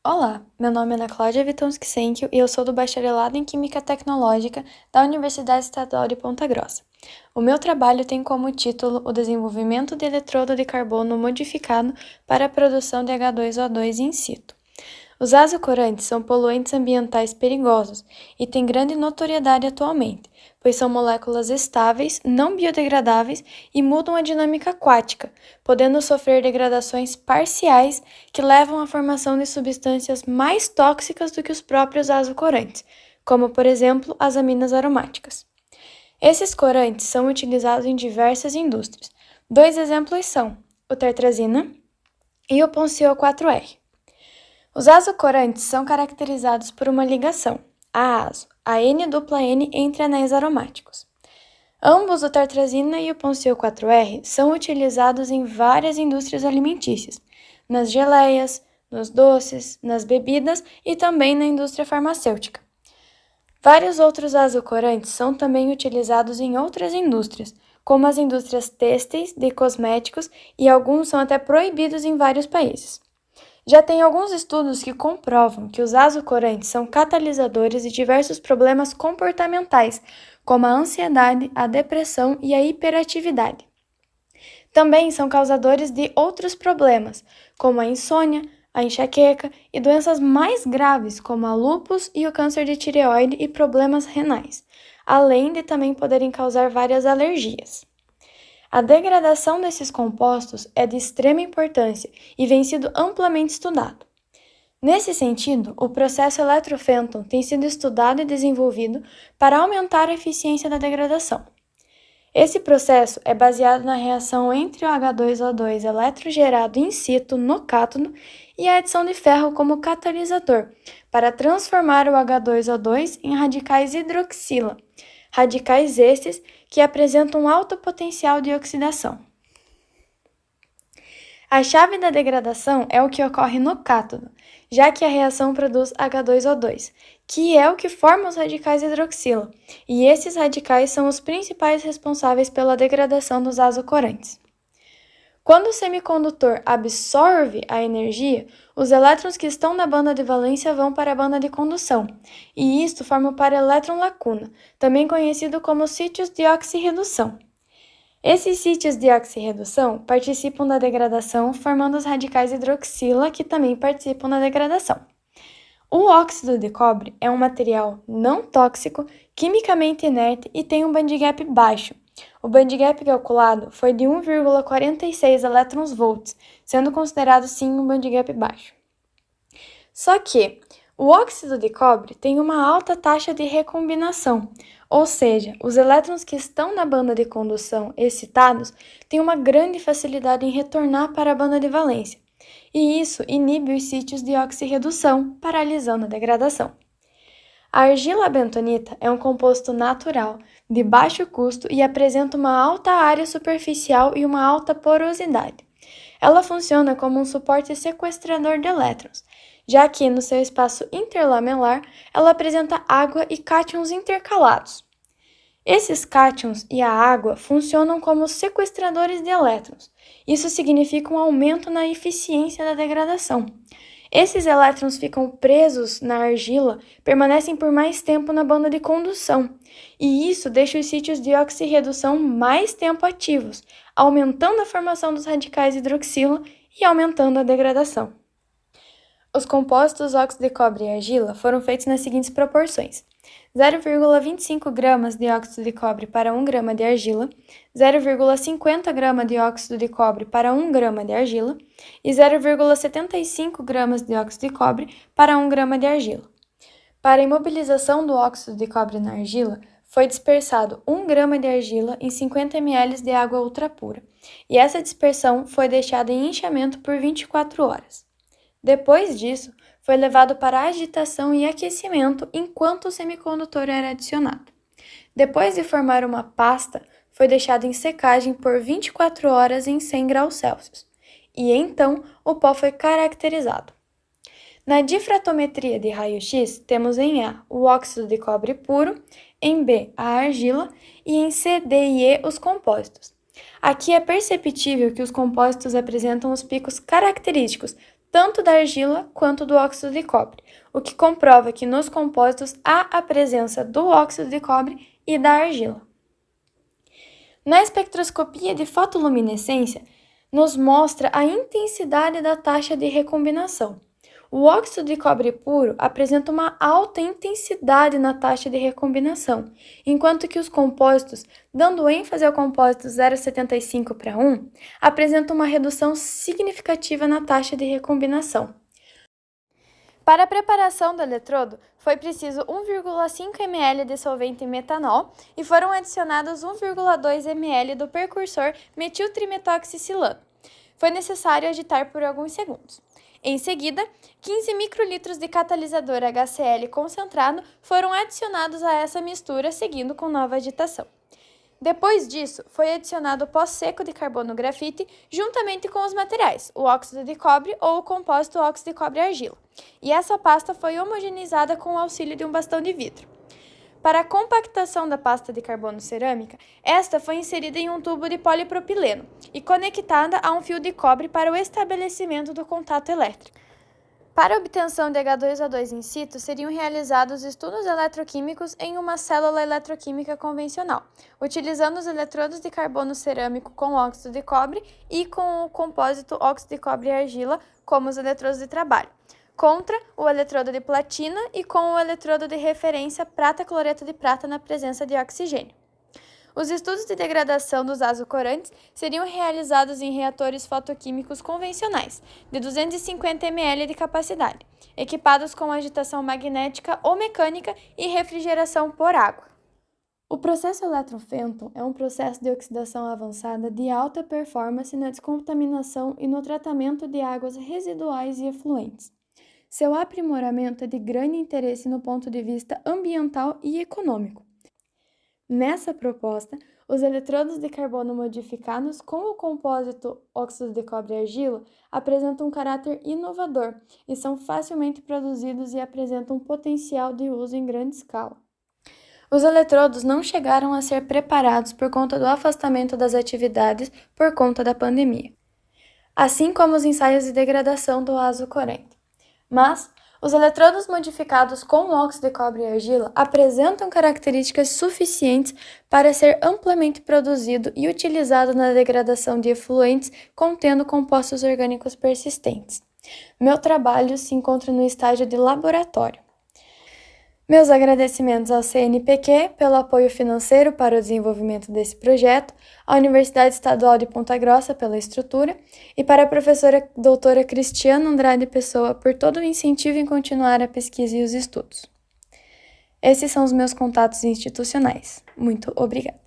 Olá, meu nome é Ana Cláudia Witonski-Senkio e eu sou do Bacharelado em Química Tecnológica da Universidade Estadual de Ponta Grossa. O meu trabalho tem como título o desenvolvimento de eletrodo de carbono modificado para a produção de H2O2 in situ. Os azocorantes são poluentes ambientais perigosos e têm grande notoriedade atualmente, pois são moléculas estáveis, não biodegradáveis e mudam a dinâmica aquática, podendo sofrer degradações parciais que levam à formação de substâncias mais tóxicas do que os próprios azocorantes, como, por exemplo, as aminas aromáticas. Esses corantes são utilizados em diversas indústrias. Dois exemplos são o tetrazina e o Poncio 4R. Os azocorantes são caracterizados por uma ligação, a azo, a N-dupla-N entre anéis aromáticos. Ambos, o tartrazina e o Poncio 4R, são utilizados em várias indústrias alimentícias, nas geleias, nos doces, nas bebidas e também na indústria farmacêutica. Vários outros azocorantes são também utilizados em outras indústrias, como as indústrias têxteis, de cosméticos e alguns são até proibidos em vários países. Já tem alguns estudos que comprovam que os azocorantes são catalisadores de diversos problemas comportamentais, como a ansiedade, a depressão e a hiperatividade. Também são causadores de outros problemas, como a insônia, a enxaqueca e doenças mais graves, como a lúpus e o câncer de tireoide e problemas renais, além de também poderem causar várias alergias. A degradação desses compostos é de extrema importância e vem sido amplamente estudado. Nesse sentido, o processo eletrofenton tem sido estudado e desenvolvido para aumentar a eficiência da degradação. Esse processo é baseado na reação entre o H2O2 eletrogerado in situ no cátodo e a adição de ferro como catalisador, para transformar o H2O2 em radicais hidroxila, radicais estes que apresentam alto potencial de oxidação. A chave da degradação é o que ocorre no cátodo, já que a reação produz H2O2, que é o que forma os radicais hidroxila, e esses radicais são os principais responsáveis pela degradação dos azocorantes. Quando o semicondutor absorve a energia, os elétrons que estão na banda de valência vão para a banda de condução, e isto forma o para-elétron lacuna, também conhecido como sítios de oxirredução. Esses sítios de oxirredução participam da degradação, formando os radicais hidroxila, que também participam da degradação. O óxido de cobre é um material não tóxico, quimicamente inerte e tem um bandgap baixo. O bandgap calculado foi de 1,46 elétrons-volts, sendo considerado sim um bandgap baixo. Só que o óxido de cobre tem uma alta taxa de recombinação, ou seja, os elétrons que estão na banda de condução excitados têm uma grande facilidade em retornar para a banda de valência, e isso inibe os sítios de oxirredução, paralisando a degradação. A argila bentonita é um composto natural, de baixo custo e apresenta uma alta área superficial e uma alta porosidade. Ela funciona como um suporte sequestrador de elétrons, já que no seu espaço interlamelar ela apresenta água e cátions intercalados. Esses cátions e a água funcionam como sequestradores de elétrons. Isso significa um aumento na eficiência da degradação. Esses elétrons ficam presos na argila, permanecem por mais tempo na banda de condução, e isso deixa os sítios de oxirredução mais tempo ativos, aumentando a formação dos radicais hidroxila e aumentando a degradação. Os compostos óxido de cobre e argila foram feitos nas seguintes proporções: 0,25 gramas de óxido de cobre para 1 grama de argila, 0,50 grama de óxido de cobre para 1 grama de argila e 0,75 gramas de óxido de cobre para 1 grama de argila. Para a imobilização do óxido de cobre na argila, foi dispersado 1 grama de argila em 50 ml de água ultrapura, e essa dispersão foi deixada em inchamento por 24 horas. Depois disso, foi levado para agitação e aquecimento enquanto o semicondutor era adicionado. Depois de formar uma pasta, foi deixado em secagem por 24 horas em 100 graus Celsius, e então o pó foi caracterizado. Na difratometria de raio-x, temos em A o óxido de cobre puro, em B a argila e em C, D e E os compostos. Aqui é perceptível que os compostos apresentam os picos característicos tanto da argila quanto do óxido de cobre, o que comprova que nos compósitos há a presença do óxido de cobre e da argila. Na espectroscopia de fotoluminescência, nos mostra a intensidade da taxa de recombinação. O óxido de cobre puro apresenta uma alta intensidade na taxa de recombinação, enquanto que os compósitos, dando ênfase ao compósito 0,75:1, apresentam uma redução significativa na taxa de recombinação. Para a preparação do eletrodo, foi preciso 1,5 ml de solvente metanol e foram adicionados 1,2 ml do precursor metiltrimetoxicilano. Foi necessário agitar por alguns segundos. Em seguida, 15 microlitros de catalisador HCl concentrado foram adicionados a essa mistura, seguindo com nova agitação. Depois disso, foi adicionado o pó seco de carbono grafite juntamente com os materiais, o óxido de cobre ou o compósito óxido de cobre-argila, e essa pasta foi homogeneizada com o auxílio de um bastão de vidro. Para a compactação da pasta de carbono cerâmica, esta foi inserida em um tubo de polipropileno e conectada a um fio de cobre para o estabelecimento do contato elétrico. Para a obtenção de H2O2 in situ, seriam realizados estudos eletroquímicos em uma célula eletroquímica convencional, utilizando os eletrodos de carbono cerâmico com óxido de cobre e com o compósito óxido de cobre e argila como os eletrodos de trabalho, contra o eletrodo de platina e com o eletrodo de referência prata-cloreto de prata na presença de oxigênio. Os estudos de degradação dos azocorantes seriam realizados em reatores fotoquímicos convencionais, de 250 ml de capacidade, equipados com agitação magnética ou mecânica e refrigeração por água. O processo Electron-Fenton é um processo de oxidação avançada de alta performance na descontaminação e no tratamento de águas residuais e efluentes. Seu aprimoramento é de grande interesse no ponto de vista ambiental e econômico. Nessa proposta, os eletrodos de carbono modificados com o compósito óxido de cobre e argila apresentam um caráter inovador e são facilmente produzidos e apresentam um potencial de uso em grande escala. Os eletrodos não chegaram a ser preparados por conta do afastamento das atividades por conta da pandemia, assim como os ensaios de degradação do azocorante. Mas os eletrodos modificados com óxido de cobre e argila apresentam características suficientes para ser amplamente produzido e utilizado na degradação de efluentes contendo compostos orgânicos persistentes. Meu trabalho se encontra no estágio de laboratório. Meus agradecimentos ao CNPq pelo apoio financeiro para o desenvolvimento desse projeto, à Universidade Estadual de Ponta Grossa pela estrutura e para a professora doutora Cristiana Andrade Pessoa por todo o incentivo em continuar a pesquisa e os estudos. Esses são os meus contatos institucionais. Muito obrigada.